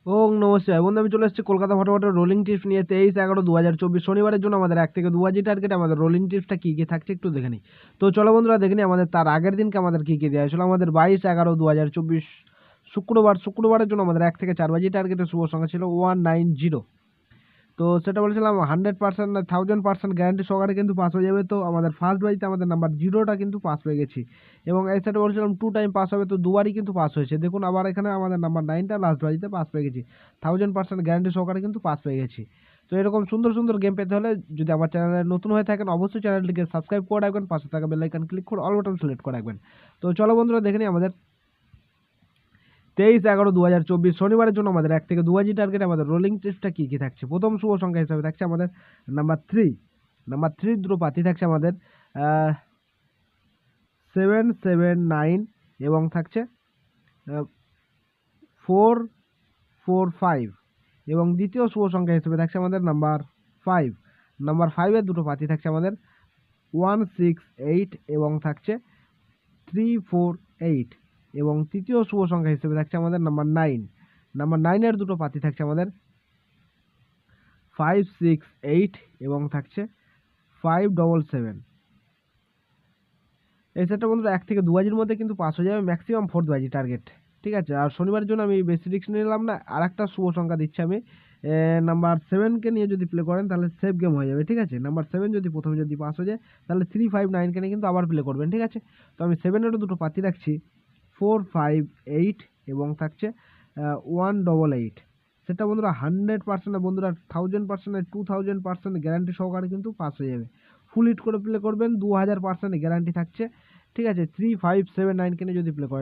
ওং নমস্কার বন্ধু, আমি চলে এসেছি কলকাতা ফটোফটের রোলিং টিপস নিয়ে 23/11/2024 শনিবারের জন্য আমাদের 1 থেকে 2 বাজি টার্গেট। আমাদের রোলিং টিপসটা কী কী থাকছে একটু দেখে নিই। তো চলো বন্ধুরা দেখে নিই আমাদের তার আগের দিনকে আমাদের কী কী দেওয়া হয়েছিল। আমাদের 22/11/2024 শুক্রবারের জন্য আমাদের 1 থেকে 4 বাজি টার্গেটের শুভ সংখ্যা ছিল 190। তো সেটা বলেছিলাম 100% না 1000% গ্যারান্টি সহকারে কিন্তু পাস হয়ে যাবে। তো আমাদের ফার্স্ট বাজিতে আমাদের নাম্বার 0টা কিন্তু পাস হয়ে গেছি, এবং এই সাইডে বলেছিলাম 2 টাইম পাস হবে, তো দুবারই কিন্তু পাস হয়েছে। দেখুন আবার এখানে আমাদের নাম্বার 9টা লাস্ট বাজিতে পাস পেয়ে গেছি, 1000% গ্যারান্টি সহকারে কিন্তু পাস পেয়ে গেছি। তো এরকম সুন্দর সুন্দর গেম পেতে হলে যদি আমার চ্যানেলে নতুন হয়ে থাকেন অবশ্যই চ্যানেলটিকে সাবস্ক্রাইব করে রাখবেন, পাশে থাকা বেল আইকন ক্লিক করে অল বাটন সিলেক্ট করে রাখবেন। তো চলো বন্ধুরা দেখে নিই আমাদের 23/11/2024 শনিবারের জন্য আমাদের 1 থেকে 2 বাজি টার্গেট আমাদের রোলিং টিপসটা কী কী থাকছে। প্রথম শুভ সংখ্যা হিসাবে থাকছে আমাদের নাম্বার 3 দুটো পাতি থাকছে আমাদের 779 এবং থাকছে 445, এবং দ্বিতীয় শুভ সংখ্যা হিসেবে থাকছে আমাদের নাম্বার 5 এর দুটো পাতি থাকছে আমাদের 168 এবং থাকছে 348, এবং তৃতীয় শুভ সংখ্যা হিসেবে থাকছে আমাদের নাম্বার 9 এর দুটো পাতি থাকছে আমাদের 568 এবং থাকছে 577। এই সেটটা বন্ধুরা 1 থেকে 2 বাজির মধ্যে কিন্তু পাস হয়ে যাবে, ম্যাক্সিমাম 4 বাজি টার্গেট। ঠিক আছে, আর শনিবারের জন্য আমি বেশি রিস্ক নিলাম না, আর একটা শুভ সংখ্যা দিচ্ছি আমি। নাম্বার 7কে নিয়ে যদি প্লে করেন তাহলে সেফ গেম হয়ে যাবে। ঠিক আছে, নাম্বার 7 যদি প্রথমে যদি পাস হয়ে যায় তাহলে 359কে নিয়ে কিন্তু আবার প্লে করবেন। ঠিক আছে, তো আমি 7এরও দুটো পাতি রাখছি 458 এবং থাকছে 188। সেটা বন্ধুরা 100% বন্ধুরা 1000%, 2000% গ্যারান্টি সহকারে কিন্তু পাস হয়ে যাবে। ফুল হিট করে প্লে করবেন, 2000% গ্যারান্টি থাকছে। ঠিক আছে, 3579 কে নিয়ে যদি প্লে করেন